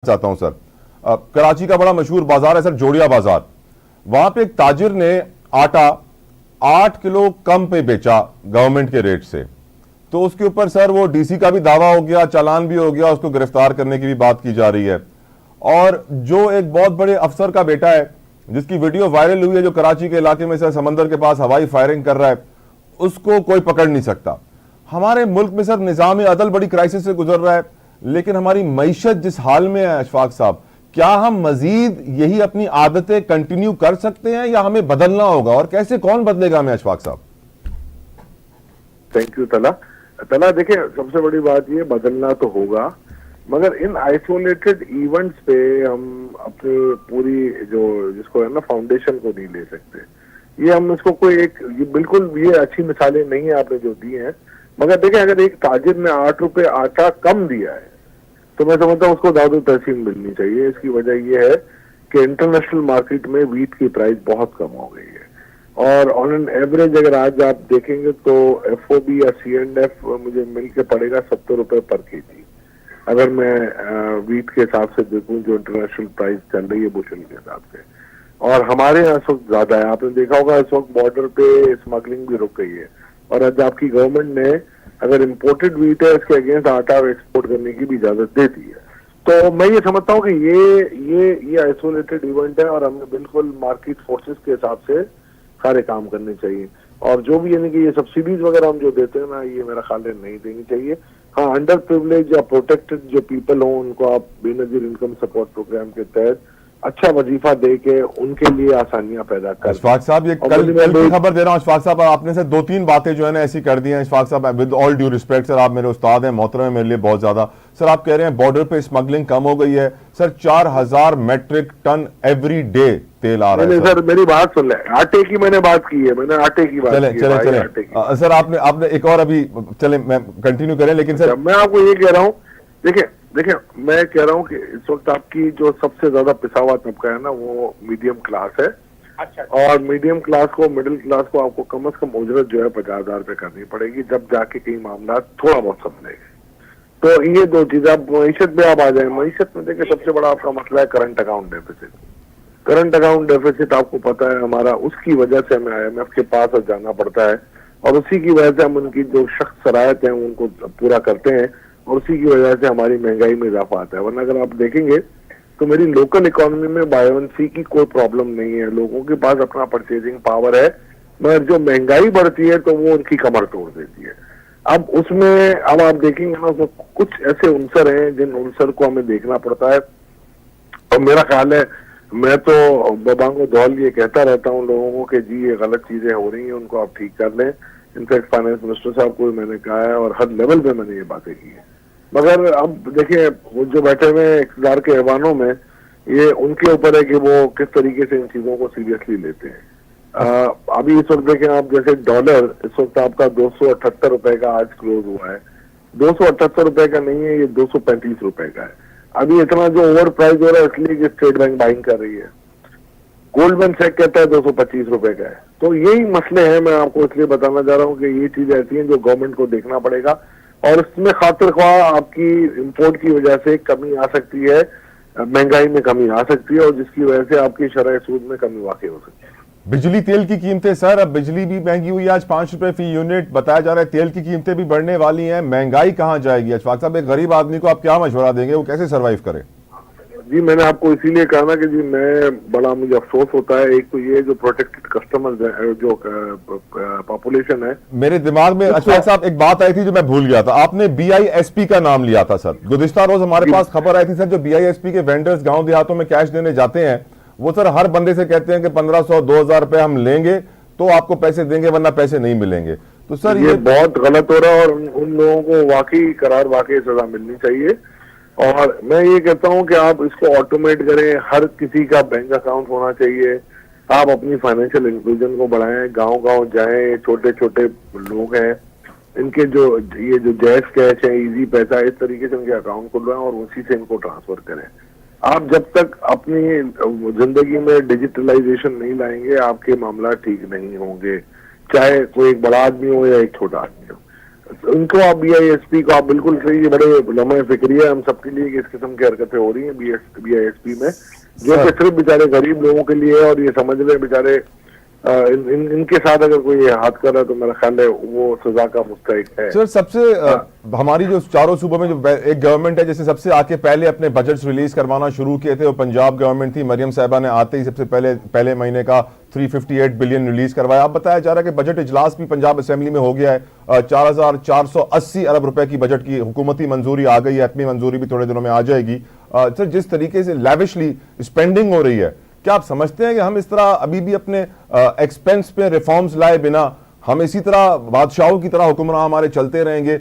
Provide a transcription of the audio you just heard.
चाहता हूं सर। कराची का बड़ा मशहूर बाजार है सर, जोड़िया बाजार। वहां पे एक ताजिर ने आटा 8 किलो कम पे बेचा गवर्नमेंट के रेट से, तो उसके ऊपर सर वो डीसी का भी दावा हो गया, चालान भी हो गया, उसको गिरफ्तार करने की भी बात की जा रही है। और जो एक बहुत बड़े अफसर का बेटा है जिसकी वीडियो वायरल हुई है, जो कराची के इलाके में सर समंदर के पास हवाई फायरिंग कर रहा है, उसको कोई पकड़ नहीं सकता। हमारे मुल्क में सर निजाम अदल बड़ी क्राइसिस से गुजर रहा है, लेकिन हमारी मईशत जिस हाल में है अशफाक साहब, क्या हम मजीद यही अपनी आदतें कंटिन्यू कर सकते हैं या हमें बदलना होगा, और कैसे, कौन बदलेगा हमें अशफाक साहब? थैंक यू तला। तला देखिए, सबसे बड़ी बात ये, बदलना तो होगा, मगर इन आइसोलेटेड इवेंट्स पे हम अपनी पूरी जो जिसको है ना फाउंडेशन को नहीं ले सकते। ये हम इसको कोई एक बिल्कुल ये अच्छी मिसालें नहीं है आपने जो दी हैं, मगर देखिए अगर एक ताजिर ने 8 रुपए आटा कम दिया है तो मैं समझता हूँ उसको दादू तहसीन मिलनी चाहिए। इसकी वजह यह है कि इंटरनेशनल मार्केट में वीट की प्राइस बहुत कम हो गई है, और ऑन एन एवरेज अगर आज आप देखेंगे तो FOB या C&F मुझे मिल के पड़ेगा 70 रुपए पर केजी, अगर मैं वीट के हिसाब से देखूं जो इंटरनेशनल प्राइस चल रही है बुशल के हिसाब से। और हमारे यहाँ इस वक्त ज्यादा है, आपने देखा होगा इस वक्त बॉर्डर पे स्मगलिंग भी रुक गई है, और आज आपकी गवर्नमेंट ने अगर इम्पोर्टेड वीट है इसके अगेंस्ट आटा एक्सपोर्ट करने की भी इजाजत दे दी है। तो मैं ये समझता हूँ कि ये आइसोलेटेड इवेंट है, और हमें बिल्कुल मार्केट फोर्सेस के हिसाब से सारे काम करने चाहिए। और जो भी यानी कि ये सब्सिडीज वगैरह हम जो देते हैं ना, ये मेरा ख्याल है नहीं देनी चाहिए। हाँ, अंडर प्रिविलेज या प्रोटेक्टेड जो पीपल हों उनको आप बेनजीर इनकम सपोर्ट प्रोग्राम के तहत अच्छा वजीफा दे के उनके लिए आसानियां पैदा कर। अशफाक साहब, ये कल की खबर दे रहा हूँ अशफाक साहब, आपने से 2-3 बातें जो है ना ऐसी कर दी हैं अशफाक साहब, with all due respect sir, आप मेरे उस्ताद हैं, मोहतरम है मेरे लिए बहुत ज्यादा। सर आप कह रहे हैं बॉर्डर पे स्मगलिंग कम हो गई है, sir 4000 metric ton every day तेल आ रहा है। सर मेरी बात सुन ले, आटे की मैंने बात की है, मैंने आटे की बात चले की चले है, चले सर, आपने एक और अभी, चले मैं कंटिन्यू करें, लेकिन सर मैं आपको ये कह रहा हूँ, देखिए मैं कह रहा हूँ कि इस वक्त आपकी जो सबसे ज्यादा पिसा हुआ तबका है ना वो मीडियम क्लास है। अच्छा। और मीडियम क्लास को, मिडिल क्लास को आपको कम से कम उजरत जो है 50,000 रुपए करनी पड़ेगी, जब जाके कई मामला थोड़ा बहुत संभलेंगे। तो ये दो चीजें, आप मईशत में आप आ जाए। मईशत में देखिए सबसे बड़ा आपका मसला है current account deficit. Current account deficit आपको पता है हमारा, उसकी वजह से हमें IMF के पास जाना पड़ता है, और उसी की वजह से हम उनकी जो शख्स शरायत है उनको पूरा करते हैं, और उसी की वजह से हमारी महंगाई में इजाफा आता है। वरना अगर आप देखेंगे तो मेरी लोकल इकोनॉमी में बायोन्सी की कोई प्रॉब्लम नहीं है, लोगों के पास अपना परचेजिंग पावर है, मगर जो महंगाई बढ़ती है तो वो उनकी कमर तोड़ देती है। अब उसमें अब आप देखेंगे ना, उसमें कुछ ऐसे उनसर हैं जिन उनसर को हमें देखना पड़ता है। और मेरा ख्याल है, मैं तो बबांगो दौल ये कहता रहता हूँ लोगों को कि जी ये गलत चीजें हो रही हैं, उनको आप ठीक कर लें। इनफैक्ट फाइनेंस मिनिस्टर साहब को मैंने कहा है, और हर लेवल पे मैंने ये बातें की हैं। मगर अब देखिए वो जो बैठे हुए इक़्तिदार के ऐवानों में, ये उनके ऊपर है कि वो किस तरीके से इन चीजों को सीरियसली लेते हैं। अभी इस वक्त देखें आप, जैसे डॉलर इस वक्त आपका 278 रुपए का आज क्लोज हुआ है। 278 रुपए का नहीं है, ये 235 रुपए का है। अभी इतना जो ओवर प्राइस हो रहा है इसलिए कि स्टेट बैंक बाइंग कर रही है। गोल्डमैन सैक कहता है 225 रुपए का है। तो यही मसले हैं, मैं आपको इसलिए बताना चाह रहा हूँ कि ये चीजें ऐसी हैं जो गवर्नमेंट को देखना पड़ेगा, और इसमें खातिर ख्वाह आपकी इंपोर्ट की वजह से कमी आ सकती है, महंगाई में कमी आ सकती है, और जिसकी वजह से आपकी शरह सूद में कमी वाकई हो सकती है। बिजली तेल की कीमतें सर, अब बिजली भी महंगी हुई है, आज 5 रुपए फी यूनिट बताया जा रहा है, तेल की कीमतें भी बढ़ने वाली हैं, महंगाई कहाँ जाएगी? अशफाक साहब, एक गरीब आदमी को आप क्या मशवरा देंगे, वो कैसे सर्वाइव करे? जी मैंने आपको इसीलिए कहा ना कि जी बड़ा मुझे अफसोस होता है, एक तो ये जो प्रोटेक्टेड कस्टमर्स जो पॉपुलेशन है। मेरे दिमाग में अशफाक साहब एक बात आई थी जो मैं भूल गया था, आपने BISP का नाम लिया था सर। गुज़िश्ता रोज हमारे पास खबर आई थी सर, जो BISP के वेंडर्स गांव देहातों में कैश देने जाते हैं, वो सर हर बंदे से कहते हैं कि 1500-2000 रुपए हम लेंगे तो आपको पैसे देंगे, वरना पैसे नहीं मिलेंगे। तो सर ये बहुत गलत हो रहा है, और उन लोगों को वाकई करार वाकई सजा मिलनी चाहिए। और मैं ये कहता हूं कि आप इसको ऑटोमेट करें, हर किसी का बैंक अकाउंट होना चाहिए, आप अपनी फाइनेंशियल इंक्लूजन को बढ़ाएं, गांव गांव जाएं, छोटे छोटे लोग हैं इनके जो ये जो जैस कैश है, इजी पैसा, इस तरीके से उनके अकाउंट खुलवाएं और उसी से इनको ट्रांसफर करें। आप जब तक अपनी जिंदगी में डिजिटलाइजेशन नहीं लाएंगे आपके मामला ठीक नहीं होंगे, चाहे कोई एक बड़ा आदमी हो या एक छोटा आदमी हो। इनको आप BISP को आप बिल्कुल सही, ये बड़े लम्हे फिक्री है हम सबके लिए कि इस किस्म की हरकतें हो रही हैं BISP में, जो कि सिर्फ बेचारे गरीब लोगों के लिए है। और ये समझ रहे बेचारे इनके साथ अगर कोई हाथ कर रहा है तो मेरा ख्याल है वो सजा का मुस्तहिक है। सर सबसे हमारी जो चारों सूबों में जो एक गवर्नमेंट है जिसने सबसे आके पहले अपने बजट्स रिलीज करवाना शुरू किए थे वो पंजाब गवर्नमेंट थी। मरियम साहिबा ने आते ही सबसे पहले महीने का 358 बिलियन रिलीज करवाया। अब बताया जा रहा है कि बजट इजलास भी पंजाब असेंबली में हो गया है। 4480 अरब रुपए की बजट की हुकूमती मंजूरी आ गई है, अपनी मंजूरी भी थोड़े दिनों में आ जाएगी। सर जिस तरीके से लैविशली स्पेंडिंग हो रही है, क्या आप समझते हैं कि हम इस तरह अभी भी अपने एक्सपेंस पे रिफॉर्म्स लाए बिना हम इसी तरह बादशाहों की तरह हुक्मरान हमारे चलते रहेंगे?